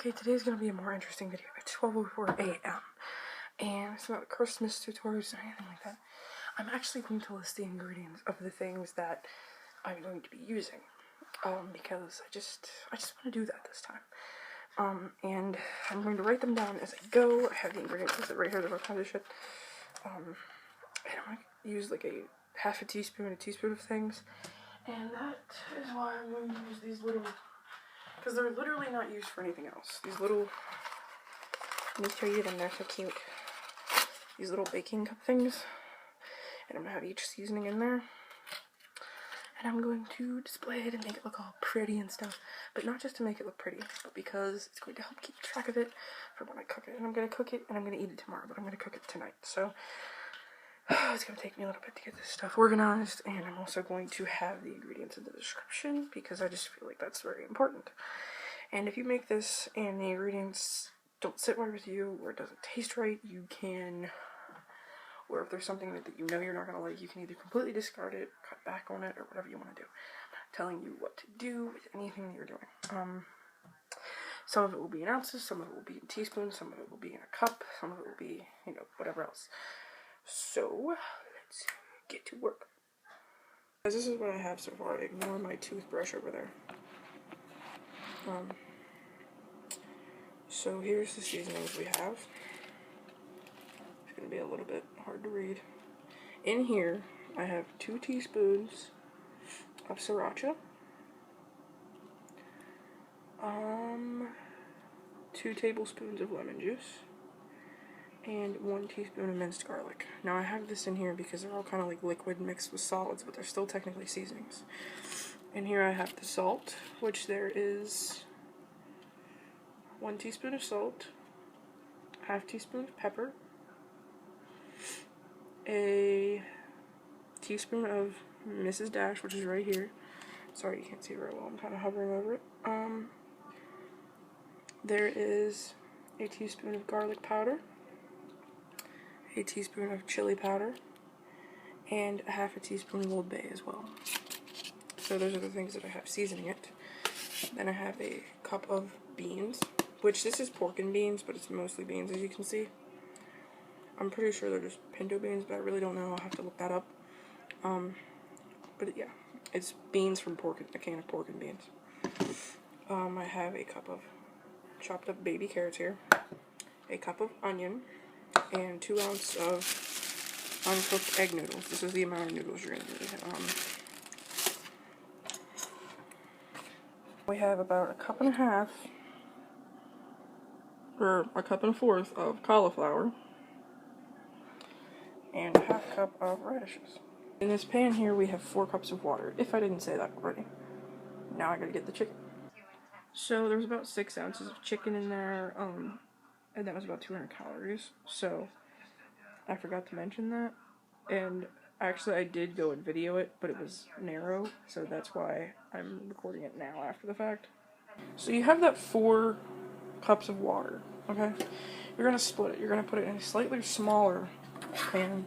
Okay, today's gonna be a more interesting video. It's 12:04 a.m. and it's not Christmas tutorials or anything like that. I'm actually going to list the ingredients of the things that I'm going to be using. Because I just want to do that this time. And I'm going to write them down as I go. I have the ingredients listed right here, the kind of shit. And I'm going to use like a half a teaspoon of things. And that is why I'm going to use these little, because they're literally not used for anything else. These little, let me show you them, they're so cute. These little baking cup things. And I'm going to have each seasoning in there. And I'm going to display it and make it look all pretty and stuff. But not just to make it look pretty, but because it's going to help keep track of it for when I cook it. And I'm going to cook it and I'm going to eat it tomorrow, but I'm going to cook it tonight. So it's going to take me a little bit to get this stuff organized. And I'm also going to have the ingredients in the description because I just feel like that's very important. And if you make this and the ingredients don't sit right with you or it doesn't taste right, you can, or if there's something that you know you're not going to like, you can either completely discard it, cut back on it, or whatever you want to do. I'm not telling you what to do with anything that you're doing. Some of it will be in ounces, some of it will be in teaspoons, some of it will be in a cup, some of it will be, you know, whatever else. So, let's get to work. Guys, this is what I have so far. Ignore my toothbrush over there. So here's the seasonings we have. It's going to be a little bit hard to read. In here, I have 2 teaspoons of Sriracha, 2 tablespoons of lemon juice, and 1 teaspoon of minced garlic. Now I have this in here because they're all kind of like liquid mixed with solids, but they're still technically seasonings. In here I have the salt, which there is 1 teaspoon of salt, half teaspoon of pepper, a teaspoon of Mrs. Dash, which is right here. Sorry, you can't see it very well. I'm kind of hovering over it. There is a teaspoon of garlic powder, a teaspoon of chili powder, and a half a teaspoon of Old Bay as well. So those are the things that I have seasoning it. Then I have a cup of beans, which this is pork and beans, but it's mostly beans, as you can see. I'm pretty sure they're just pinto beans, but I really don't know. I'll have to look that up. But yeah, it's beans from a can of pork and beans. I have a cup of chopped up baby carrots here, a cup of onion, and 2 ounces of uncooked egg noodles. This is the amount of noodles you're going to need. We have about a cup and a half, or a cup and a fourth of cauliflower, and a half cup of radishes. In this pan here we have 4 cups of water, if I didn't say that already. Now I gotta get the chicken. So there's about 6 ounces of chicken in there, and that was about 200 calories, so I forgot to mention that. And actually I did go and video it, but it was narrow, so that's why I'm recording it now after the fact. So you have that 4 cups of water, okay? You're gonna split it. You're gonna put it in a slightly smaller pan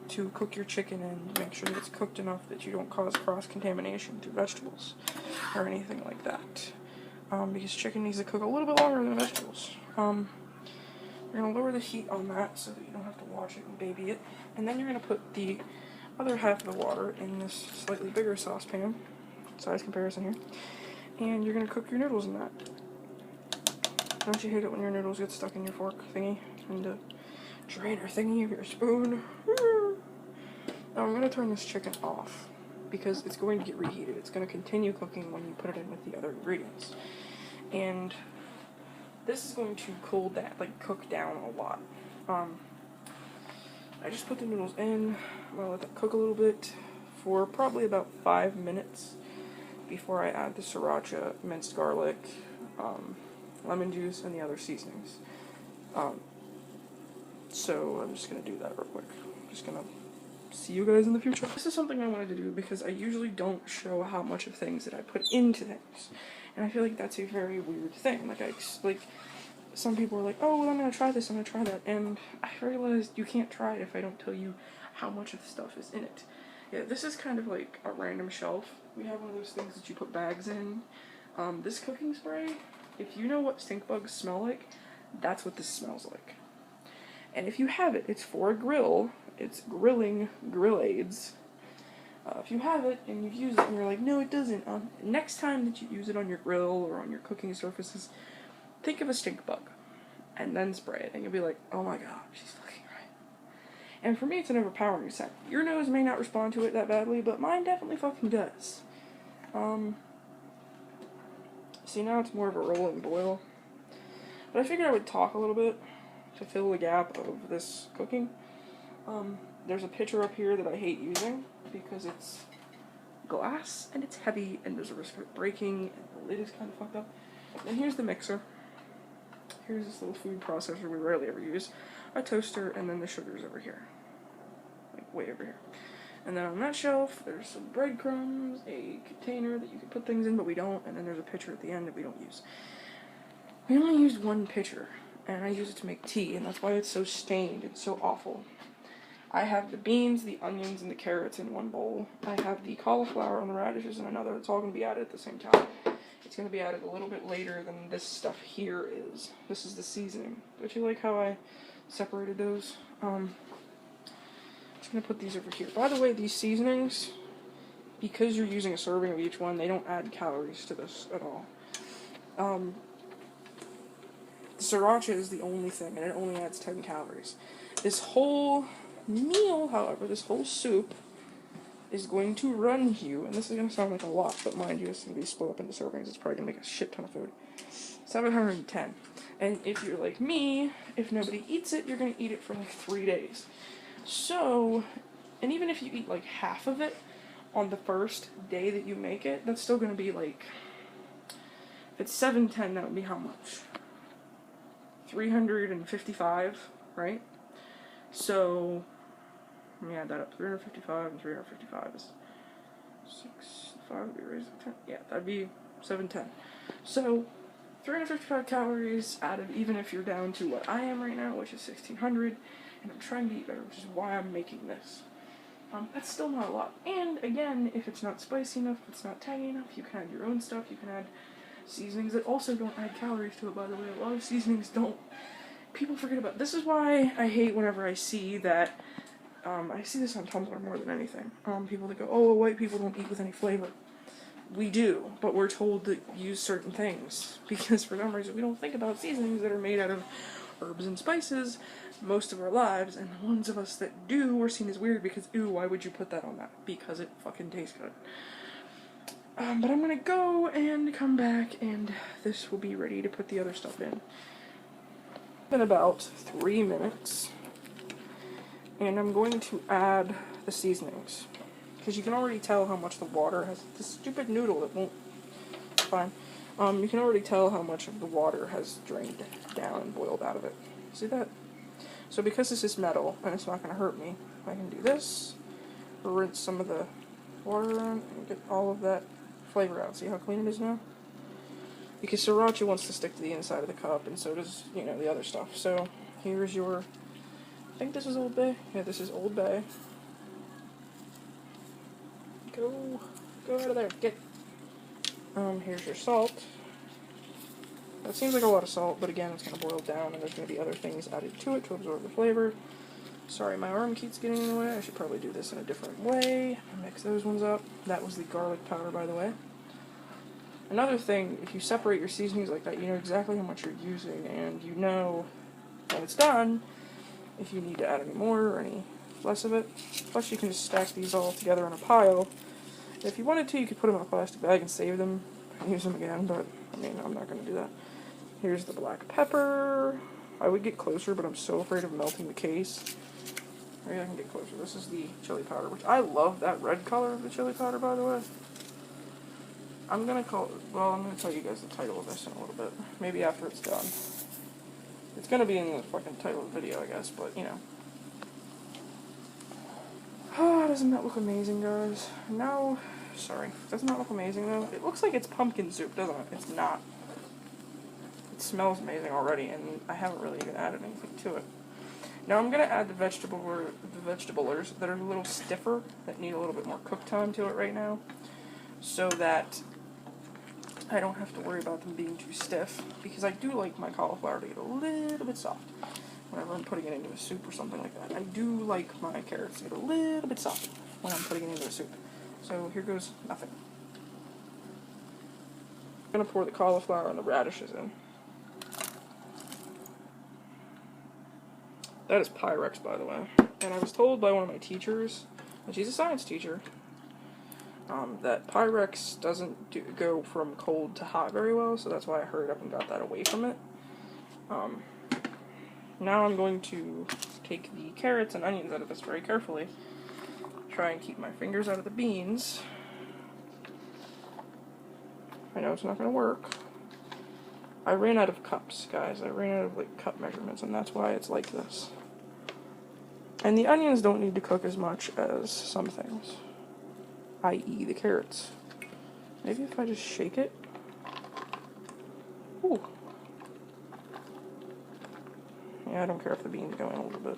to cook your chicken in, to make sure that it's cooked enough that you don't cause cross-contamination to vegetables or anything like that. Because chicken needs to cook a little bit longer than vegetables. You're going to lower the heat on that so that you don't have to wash it and baby it. And then you're going to put the other half of the water in this slightly bigger saucepan, size comparison here, and you're going to cook your noodles in that. Don't you hate it when your noodles get stuck in your fork thingy and the drainer thingy of your spoon? Now I'm going to turn this chicken off because it's going to get reheated. It's going to continue cooking when you put it in with the other ingredients. And this is going to cook down a lot. I just put the noodles in. I'm going to let that cook a little bit for probably about 5 minutes before I add the sriracha, minced garlic, lemon juice, and the other seasonings. So I'm just going to do that real quick. I'm just going to see you guys in the future. This is something I wanted to do because I usually don't show how much of things that I put into things. And I feel like that's a very weird thing. Like some people are like, oh, well, I'm going to try this, I'm going to try that. And I realized you can't try it if I don't tell you how much of the stuff is in it. Yeah, this is kind of like a random shelf. We have one of those things that you put bags in. This cooking spray, if you know what stink bugs smell like, that's what this smells like. And if you have it, it's for a grill. It's grilling grill aids. If you have it and you've used it and you're like, no, it doesn't, next time that you use it on your grill or on your cooking surfaces, think of a stink bug and then spray it, and you'll be like, oh my god, she's fucking right. And for me, it's an overpowering scent. Your nose may not respond to it that badly, but mine definitely fucking does. See, now it's more of a rolling boil. But I figured I would talk a little bit to fill the gap of this cooking. There's a pitcher up here that I hate using because it's glass and it's heavy and there's a risk of it breaking and the lid is kind of fucked up. And here's the mixer. Here's this little food processor we rarely ever use. A toaster, and then the sugar's over here. Like, way over here. And then on that shelf, there's some breadcrumbs, a container that you can put things in, but we don't, and then there's a pitcher at the end that we don't use. We only use one pitcher, and I use it to make tea, and that's why it's so stained and so awful. I have the beans, the onions, and the carrots in one bowl. I have the cauliflower and the radishes in another. It's all going to be added at the same time. It's going to be added a little bit later than this stuff here is. This is the seasoning. Don't you like how I separated those? I'm just going to put these over here. By the way, these seasonings, because you're using a serving of each one, they don't add calories to this at all. The Sriracha is the only thing, and it only adds 10 calories. This whole meal, however, this whole soup, is going to run you, and this is going to sound like a lot, but mind you, it's going to be split up into servings. It's probably going to make a shit ton of food. 710. And if you're like me, if nobody eats it, you're going to eat it for like 3 days. So, and even if you eat like half of it on the first day that you make it, that's still going to be like, if it's 710, that would be how much? 355, right? So, let me add that up. 355 and 355 is 5 would be raised to 10. Yeah, that'd be 710. So, 355 calories added, even if you're down to what I am right now, which is 1600, and I'm trying to eat better, which is why I'm making this. That's still not a lot. And again, if it's not spicy enough, if it's not tangy enough, you can add your own stuff. You can add seasonings that also don't add calories to it, by the way. A lot of seasonings don't. People forget about. This is why I hate whenever I see that. I see this on Tumblr more than anything. People that go, oh, well, white people don't eat with any flavor. We do, but we're told to use certain things because for some reason we don't think about seasonings that are made out of herbs and spices most of our lives, and the ones of us that do are seen as weird because, ooh, why would you put that on that? Because it fucking tastes good. But I'm gonna go and come back, and this will be ready to put the other stuff in. In about 3 minutes, and I'm going to add the seasonings. Because you can already tell how much the water has. This stupid noodle that won't. Fine. You can already tell how much of the water has drained down and boiled out of it. See that? So because this is metal and it's not going to hurt me, I can do this, rinse some of the water around, and get all of that flavor out. See how clean it is now? Because Sriracha wants to stick to the inside of the cup, and so does, you know, the other stuff. So here's your. I think this is Old Bay. Yeah, this is Old Bay. Go out of there. Get. Here's your salt. That seems like a lot of salt, but again, it's going to boil down, and there's going to be other things added to it to absorb the flavor. Sorry, my arm keeps getting in the way. I should probably do this in a different way. Mix those ones up. That was the garlic powder, by the way. Another thing, if you separate your seasonings like that, you know exactly how much you're using, and you know when it's done if you need to add any more or any less of it. Plus, you can just stack these all together in a pile. If you wanted to, you could put them in a plastic bag and save them and use them again, but, I mean, I'm not going to do that. Here's the black pepper. I would get closer, but I'm so afraid of melting the case. Maybe I can get closer. This is the chili powder, which I love that red color of the chili powder, by the way. I'm going to tell you guys the title of this in a little bit. Maybe after it's done. It's going to be in the fucking title of the video, I guess, but, you know. Oh, doesn't that look amazing, guys? No, sorry. Doesn't that look amazing, though? It looks like it's pumpkin soup, doesn't it? It's not. It smells amazing already, and I haven't really even added anything to it. Now I'm going to add the vegetablers that are a little stiffer, that need a little bit more cook time to it right now, so that I don't have to worry about them being too stiff, because I do like my cauliflower to get a little bit soft whenever I'm putting it into a soup or something like that. I do like my carrots to get a little bit soft when I'm putting it into a soup. So here goes nothing. I'm going to pour the cauliflower and the radishes in. That is Pyrex, by the way. And I was told by one of my teachers, and she's a science teacher, that Pyrex doesn't go from cold to hot very well, so that's why I hurried up and got that away from it. Now I'm going to take the carrots and onions out of this very carefully. Try and keep my fingers out of the beans. I know it's not going to work. I ran out of cups, guys. I ran out of, like, cup measurements, and that's why it's like this. And the onions don't need to cook as much as some things, i.e. the carrots. Maybe if I just shake it. Ooh. Yeah, I don't care if the beans go in a little bit.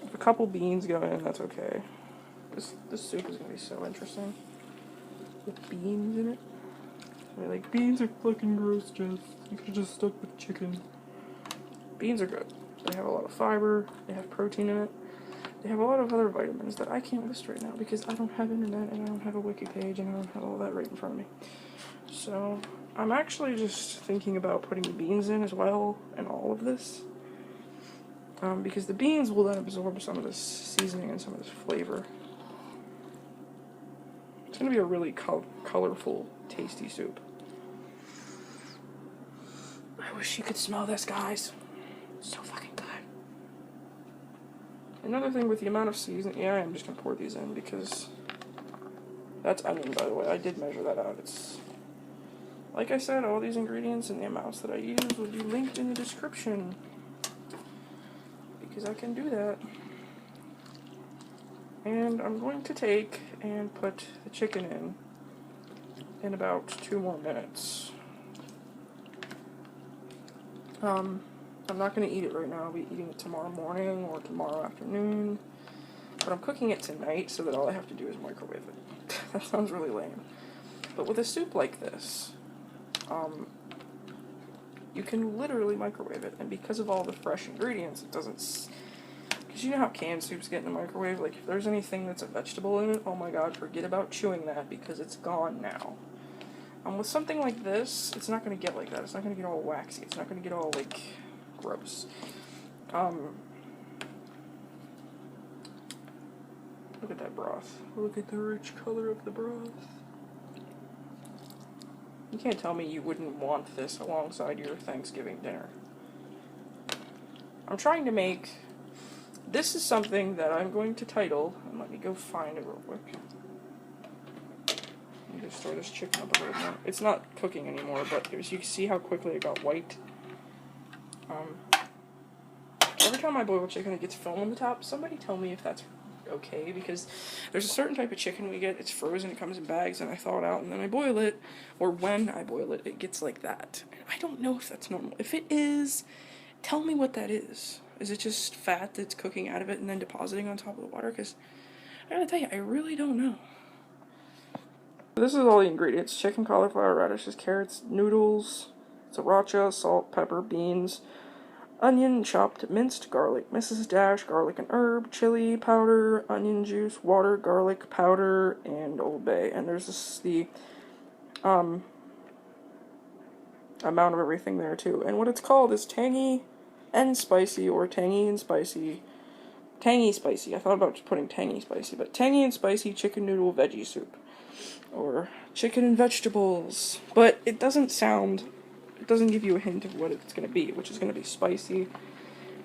If a couple beans go in, that's okay. This soup is going to be so interesting. With beans in it. They're like, beans are fucking gross, Jess. You could just stuck with chicken. Beans are good. They have a lot of fiber, they have protein in it, they have a lot of other vitamins that I can't list right now because I don't have internet and I don't have a wiki page and I don't have all that right in front of me. So, I'm actually just thinking about putting the beans in as well and all of this. Because the beans will then absorb some of this seasoning and some of this flavor. It's going to be a really colorful, tasty soup. I wish you could smell this, guys. So fucking good. Another thing with the amount of seasoning, yeah, I'm just going to pour these in because that's onion, by the way. I did measure that out. It's, like I said, all these ingredients and the amounts that I use will be linked in the description. Because I can do that. And I'm going to take and put the chicken in about 2 more minutes. I'm not going to eat it right now. I'll be eating it tomorrow morning or tomorrow afternoon. But I'm cooking it tonight so that all I have to do is microwave it. That sounds really lame. But with a soup like this, you can literally microwave it. And because of all the fresh ingredients, it doesn't... Because you know how canned soups get in the microwave? Like, if there's anything that's a vegetable in it, oh my god, forget about chewing that because it's gone now. With something like this, it's not going to get like that. It's not going to get all waxy. It's not going to get all, like, gross. Look at that broth. Look at the rich color of the broth. You can't tell me you wouldn't want this alongside your Thanksgiving dinner. I'm trying to make... This is something that I'm going to title, and let me go find it real quick. Let me just throw this chicken up a little more. It's not cooking anymore, but you can see how quickly it got white. Every time I boil chicken, it gets foam on the top. Somebody tell me if that's okay, because there's a certain type of chicken we get, it's frozen, it comes in bags, and I thaw it out, and then I boil it, or when I boil it, it gets like that. I don't know if that's normal. If it is, tell me what that is. Is it just fat that's cooking out of it and then depositing on top of the water? Because I gotta tell you, I really don't know. This is all the ingredients: chicken, cauliflower, radishes, carrots, noodles, sriracha, salt, pepper, beans, onion, chopped, minced garlic, Mrs. Dash, garlic and herb, chili powder, onion juice, water, garlic powder, and Old Bay. And there's the amount of everything there too. And what it's called is Tangy&Spicy, or Tangy&Spicy. Tangy-Spicy. I thought about just putting Tangy-Spicy, but Tangy&Spicy chicken noodle veggie soup. Or chicken and vegetables. But it doesn't give you a hint of what it's going to be, which is going to be spicy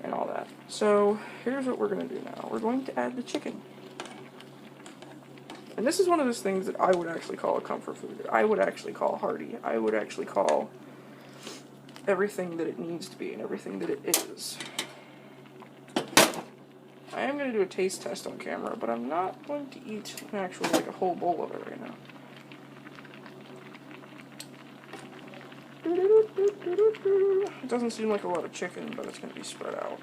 and all that. So, here's what we're going to do now. We're going to add the chicken. And this is one of those things that I would actually call a comfort food. I would actually call hearty. I would actually call everything that it needs to be and everything that it is. I am going to do a taste test on camera, but I'm not going to eat actually like a whole bowl of it right now. It doesn't seem like a lot of chicken, but it's going to be spread out.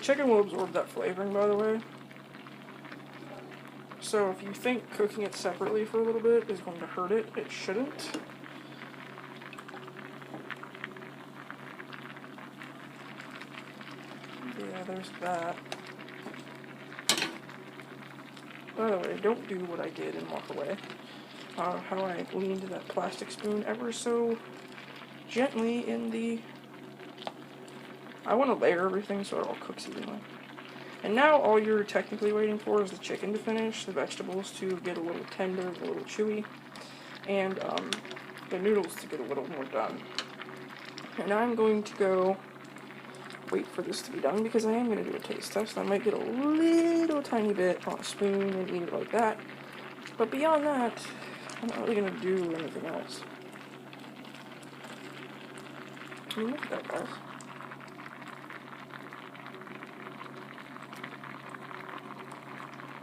chicken will absorb that flavoring, by the way. So if you think cooking it separately for a little bit is going to hurt it, it shouldn't. Yeah, there's that. By the way, don't do what I did and walk away. How I leaned that plastic spoon ever so gently in the... I want to layer everything so it all cooks evenly. And now all you're technically waiting for is the chicken to finish, the vegetables to get a little tender, a little chewy, and the noodles to get a little more done. And I'm going to go wait for this to be done because I am going to do a taste test. I might get a little tiny bit on a spoon and eat it like that. But beyond that, I'm not really going to do anything else. I mean, look at that, guys.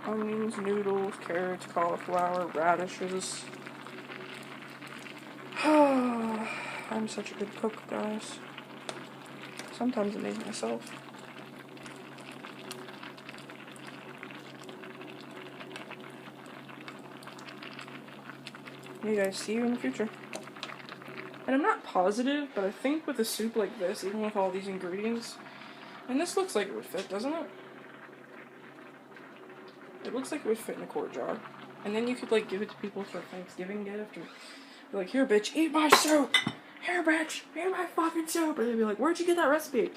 Onions, noodles, carrots, cauliflower, radishes. I'm such a good cook, guys. Sometimes amaze myself. Hey guys, see you in the future. And I'm not positive, but I think with a soup like this, even with all these ingredients, and this looks like it would fit, doesn't it? It looks like it would fit in a quart jar. And then you could, like, give it to people for a Thanksgiving gift, or be like, here, bitch, eat my soup! Here, bitch, eat my fucking soup! And they'd be like, where'd you get that recipe?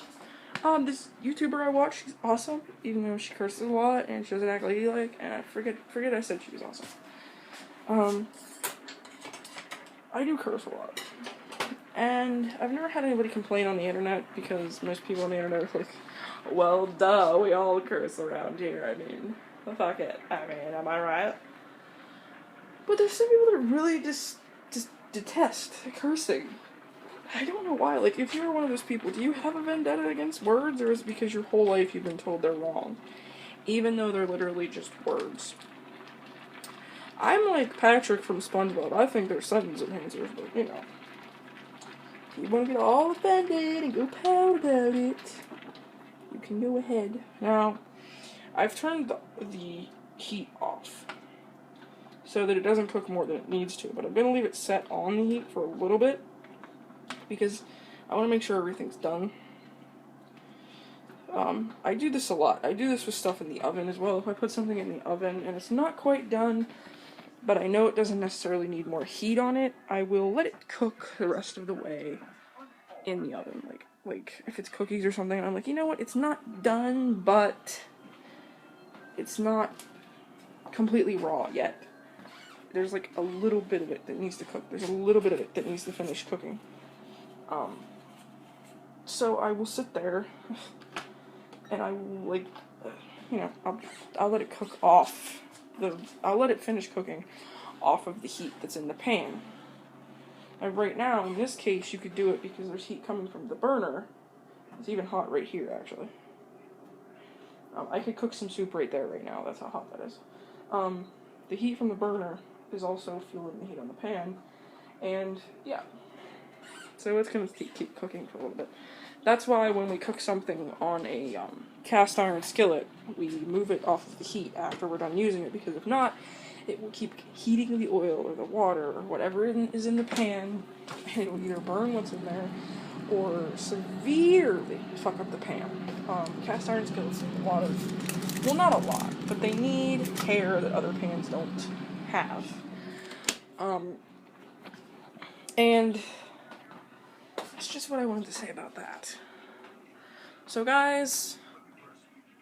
This YouTuber I watch, she's awesome, even though she curses a lot, and she doesn't act ladylike, and I forget I said she was awesome. I do curse a lot. And I've never had anybody complain on the internet, because most people on the internet are like, well, duh, we all curse around here, I mean... Fuck it. I mean, am I right? But there's some people that really just detest cursing. I don't know why. Like, if you're one of those people, do you have a vendetta against words, or is it because your whole life you've been told they're wrong? Even though they're literally just words. I'm like Patrick from SpongeBob. I think they're sentence enhancers, but, you know. If you want to get all offended and go pout about it, you can go ahead. Now... I've turned the heat off so that it doesn't cook more than it needs to, but I'm going to leave it set on the heat for a little bit because I want to make sure everything's done. I do this a lot. I do this with stuff in the oven as well. If I put something in the oven and it's not quite done, but I know it doesn't necessarily need more heat on it, I will let it cook the rest of the way in the oven. Like if it's cookies or something, I'm like, you know what, it's not done, but... it's not completely raw yet. There's like a little bit of it that needs to cook. There's a little bit of it that needs to finish cooking. So I will sit there and I will, like, you know, I'll let it cook off I'll let it finish cooking off of the heat that's in the pan. And right now, in this case, you could do it because there's heat coming from the burner. It's even hot right here, actually. I could cook some soup right there, right now. That's how hot that is. The heat from the burner is also fueling the heat on the pan. And, yeah. So it's going to keep cooking for a little bit. That's why when we cook something on a cast iron skillet, we move it off of the heat after we're done using it. Because if not, it will keep heating the oil or the water or whatever is in the pan. And it will either burn what's in there or severely fuck up the pan. Cast iron skillets need a lot of, well, not a lot, but they need care that other pans don't have. And that's just what I wanted to say about that. So guys,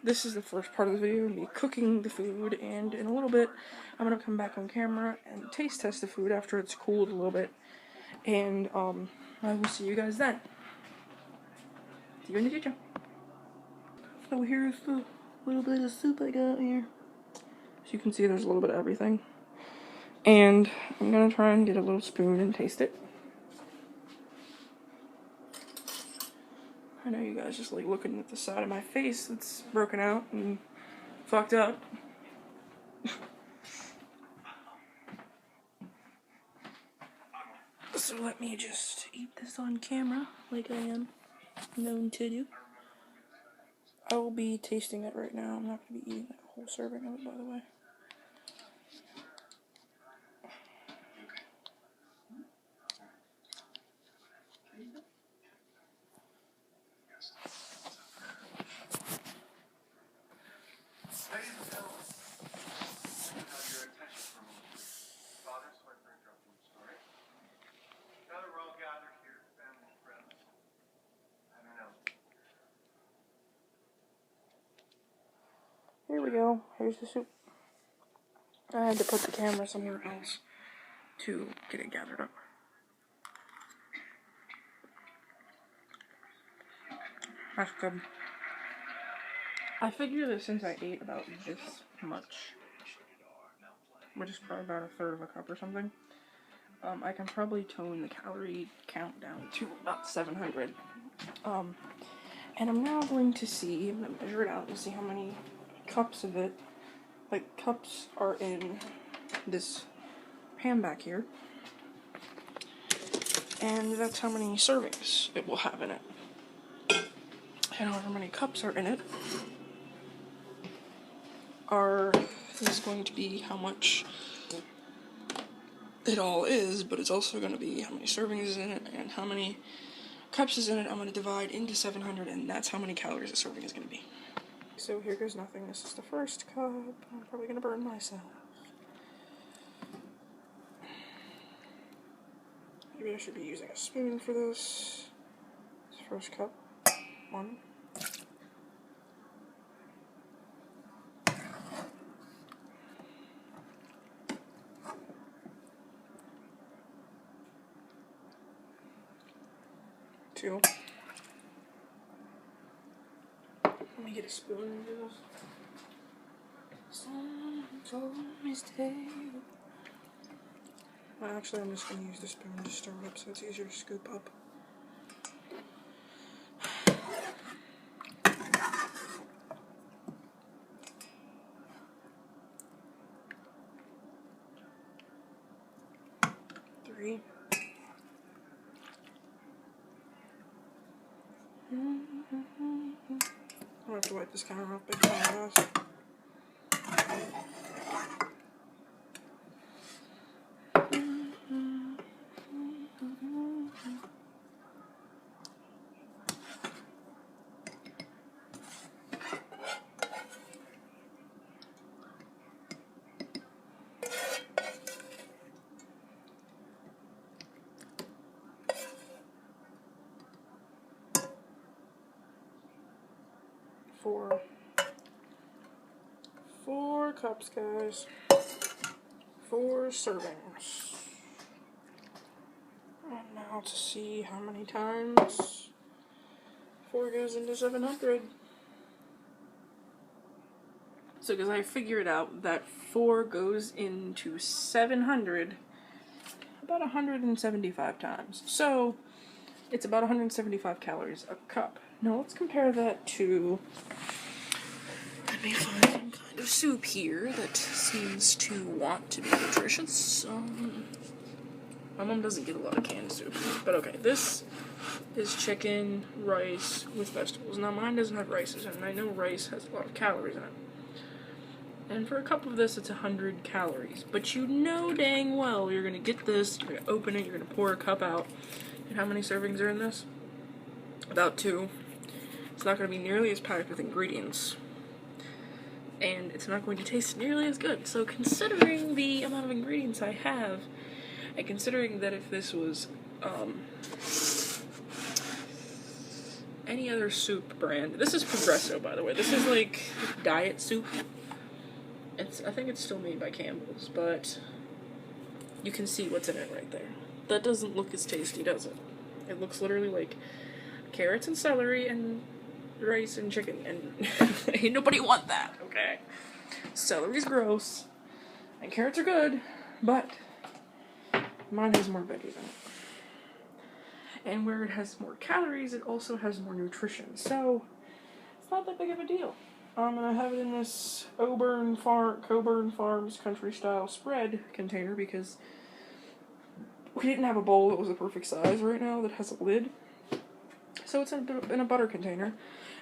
this is the first part of the video, me cooking the food, and in a little bit, I'm gonna come back on camera and taste test the food after it's cooled a little bit. And, I will see you guys then. See you in the future. So here's the little bit of soup I got here. As you can see, there's a little bit of everything. And I'm gonna try and get a little spoon and taste it. I know you guys just like looking at the side of my face that's broken out and fucked up. So let me just eat this on camera like I am known to do. I will be tasting it right now. I'm not going to be eating like a whole serving of it, by the way. Here we go. Here's the soup. I had to put the camera somewhere else to get it gathered up. That's good. I figure that since I ate about this much, which is probably about a third of a cup or something, I can probably tone the calorie count down to about 700. And I'm now going to see, I'm going to measure it out and see how many cups of it, like cups are in this pan back here. And that's how many servings it will have in it. And however many cups are in it is going to be how much it all is, but it's also going to be how many servings is in it and how many cups is in it. I'm going to divide into 700, and that's how many calories a serving is going to be. So here goes nothing. This is the first cup. I'm probably going to burn myself. Maybe I should be using a spoon for this. First cup. 1. 2. Let me get a spoon and do this. Actually, I'm just going to use the spoon to stir it up so it's easier to scoop up. Three. I'll have to wipe this camera off big time, guys. 4. 4 cups, guys. 4 servings. And now to see how many times 4 goes into 700. So, because I figured out that 4 goes into 700 about 175 times. So, it's about 175 calories a cup. Now, let's compare that to... Let me find some kind of soup here that seems to want to be nutritious. My mom doesn't get a lot of canned soup, but okay, this is chicken, rice with vegetables. Now, mine doesn't have rice in it, and I know rice has a lot of calories in it. And for a cup of this, it's 100 calories. But you know dang well you're going to get this, you're going to open it, you're going to pour a cup out. And how many servings are in this? About 2. It's not going to be nearly as packed with ingredients. And it's not going to taste nearly as good. So considering the amount of ingredients I have, and considering that if this was any other soup brand, this is Progresso, by the way. This is like diet soup. I think it's still made by Campbell's, but you can see what's in it right there. That doesn't look as tasty, does it? It looks literally like carrots and celery and rice and chicken, and ain't nobody want that, okay? Celery's gross, and carrots are good, but mine has more veggies in it. And where it has more calories, it also has more nutrition, so it's not that big of a deal. And I have it in this Coburn Farms country style spread container because we didn't have a bowl that was the perfect size right now that has a lid. So it's in a butter container.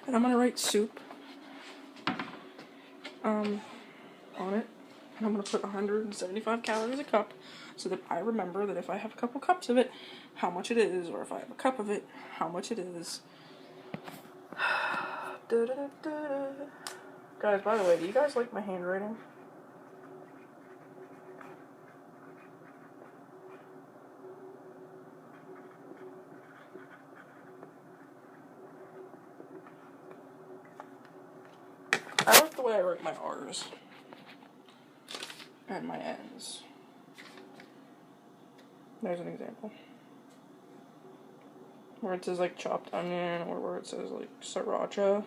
And I'm going to write soup on it. And I'm going to put 175 calories a cup so that I remember that if I have a couple cups of it, how much it is, or if I have a cup of it, how much it is. Guys, by the way, do you guys like my handwriting? I like the way I write my R's and my N's. There's an example. Where it says like chopped onion, or where it says like Sriracha.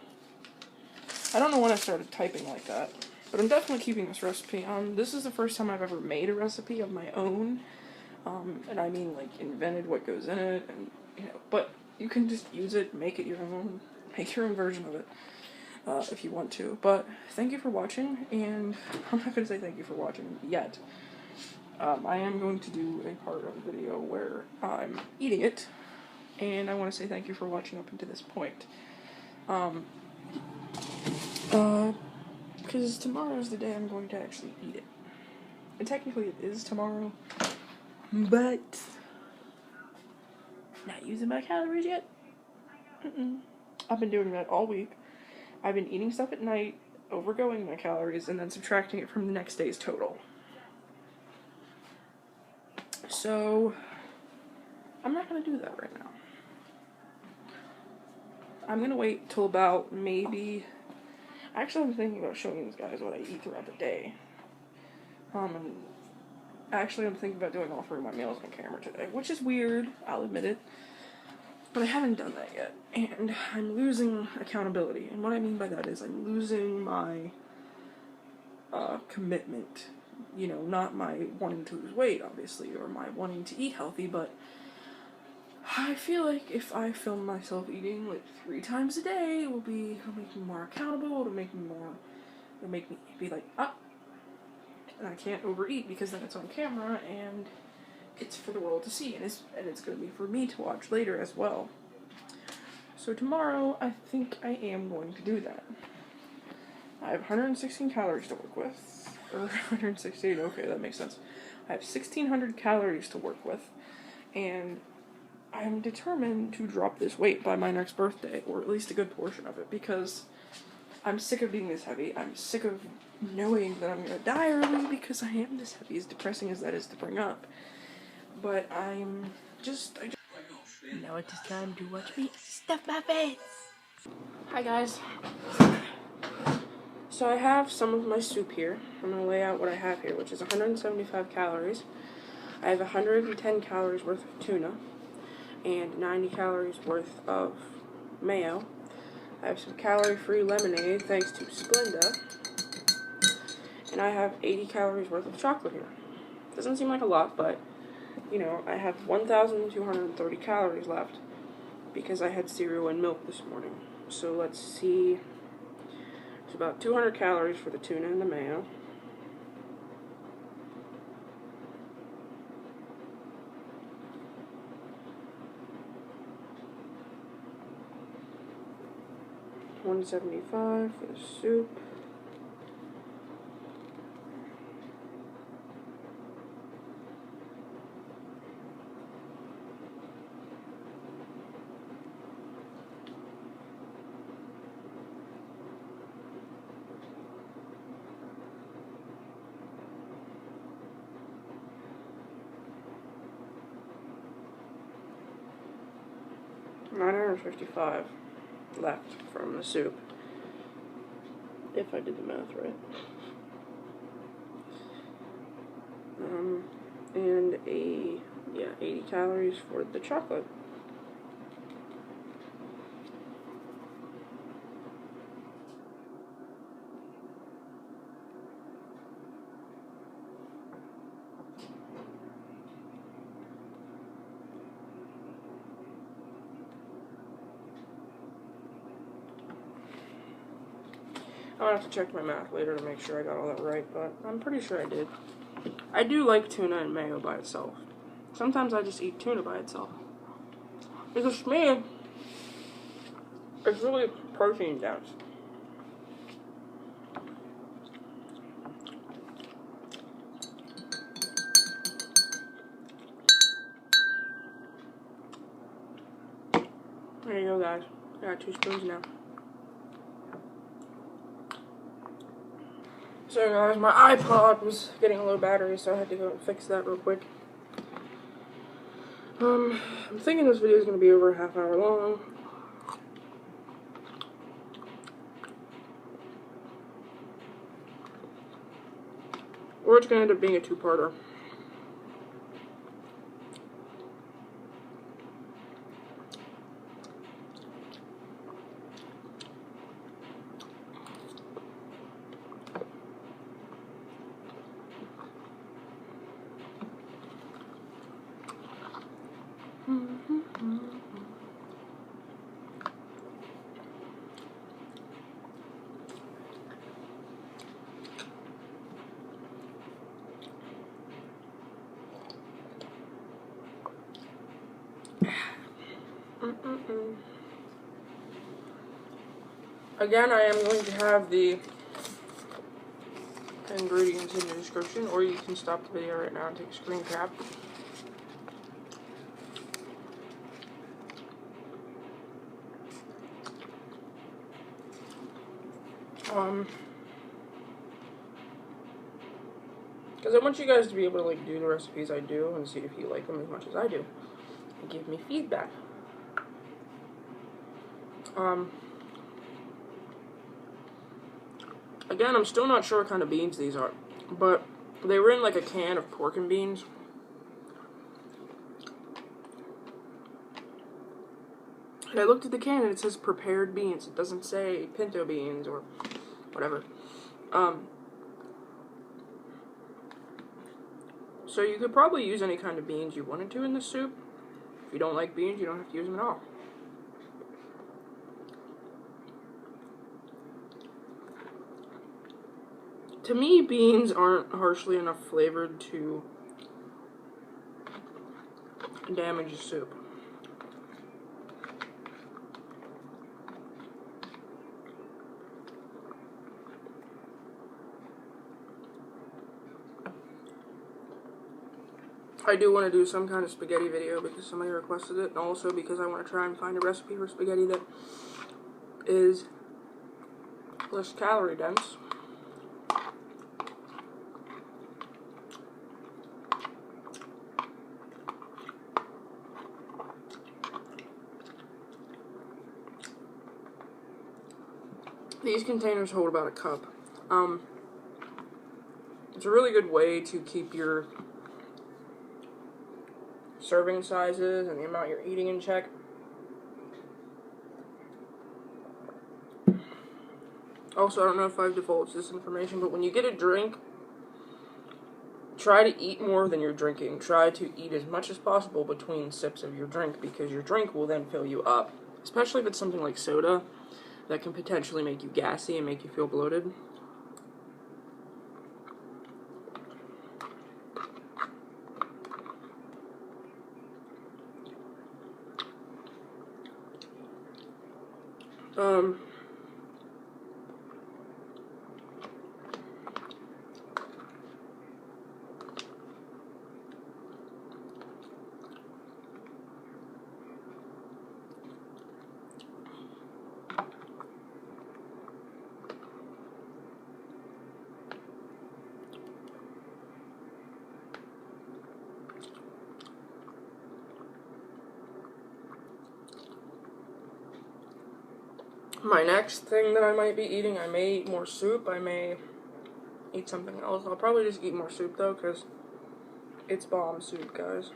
I don't know when I started typing like that, but I'm definitely keeping this recipe. This is the first time I've ever made a recipe of my own. And I mean like invented what goes in it, and but you can just use it, make it your own, make your own version of it. If you want to. But thank you for watching, and I'm not going to say thank you for watching yet. I am going to do a part of the video where I'm eating it, and I want to say thank you for watching up until this point. Because tomorrow is the day I'm going to actually eat it. And technically it is tomorrow, but not using my calories yet. I've been doing that all week. I've been eating stuff at night, overgoing my calories, and then subtracting it from the next day's total. So, I'm not going to do that right now. I'm going to wait till about maybe... Actually, I'm thinking about showing you guys what I eat throughout the day. And actually, I'm thinking about doing all 3 of my meals on camera today, which is weird, I'll admit it. But I haven't done that yet, and I'm losing accountability. And what I mean by that is I'm losing my commitment. Not my wanting to lose weight, obviously, or my wanting to eat healthy, but I feel like if I film myself eating like 3 times a day, it'll make me more accountable, it'll make me be like, and I can't overeat because then it's on camera, and it's for the world to see, and it's going to be for me to watch later as well. So tomorrow, I think I am going to do that. I have 116 calories to work with, or 116, okay, that makes sense. I have 1,600 calories to work with, and I'm determined to drop this weight by my next birthday, or at least a good portion of it, because I'm sick of being this heavy. I'm sick of knowing that I'm going to die early because I am this heavy, as depressing as that is to bring up. But now it is time to watch me stuff my face. Hi guys. So I have some of my soup here. I'm going to lay out what I have here, which is 175 calories. I have 110 calories worth of tuna and 90 calories worth of mayo. I have some calorie-free lemonade thanks to Splenda. And I have 80 calories worth of chocolate here. Doesn't seem like a lot, but I have 1,230 calories left because I had cereal and milk this morning. So let's see. It's about 200 calories for the tuna and the mayo. $175 for the soup. $955 left from the soup, if I did the math right. And 80 calories for the chocolate. I'll have to check my math later to make sure I got all that right, but I'm pretty sure I did. I do like tuna and mayo by itself. Sometimes I just eat tuna by itself. Because to me, it's really protein dense. There you go, guys. I got 2 spoons now. So guys, my iPod was getting a low battery, so I had to go and fix that real quick. I'm thinking this video is going to be over a half hour long. Or it's going to end up being a 2-parter. Again, I am going to have the ingredients in the description, or you can stop the video right now and take a screen cap. Because I want you guys to be able to like do the recipes I do and see if you like them as much as I do. And give me feedback. Again, I'm still not sure what kind of beans these are, but they were in like a can of pork and beans. And I looked at the can and it says prepared beans. It doesn't say pinto beans or whatever. So you could probably use any kind of beans you wanted to in the soup. If you don't like beans, you don't have to use them at all. To me, beans aren't harshly enough flavored to damage the soup. I do want to do some kind of spaghetti video because somebody requested it, and also because I want to try and find a recipe for spaghetti that is less calorie dense. These containers hold about a cup. It's a really good way to keep your serving sizes and the amount you're eating in check. Also, I don't know if I've divulged this information, but when you get a drink, try to eat more than you're drinking. Try to eat as much as possible between sips of your drink, because your drink will then fill you up. Especially if it's something like soda, that can potentially make you gassy and make you feel bloated. My next thing that I might be eating, I may eat more soup, I may eat something else. I'll probably just eat more soup though, because it's bomb soup, guys.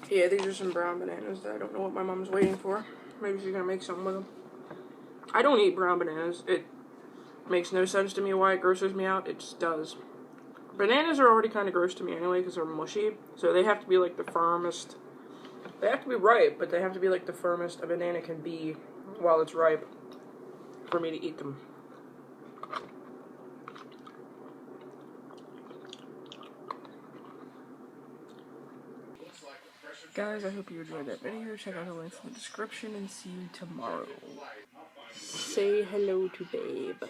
Yeah, these are some brown bananas that I don't know what my mom's waiting for. Maybe she's gonna make something with them. I don't eat brown bananas. It makes no sense to me why it grosses me out. It just does. Bananas are already kind of gross to me anyway because they're mushy. So they have to be like the firmest. They have to be ripe, but they have to be like the firmest a banana can be while it's ripe for me to eat them. Guys, I hope you enjoyed that video. Check out the links in the description and see you tomorrow. Say hello to babe.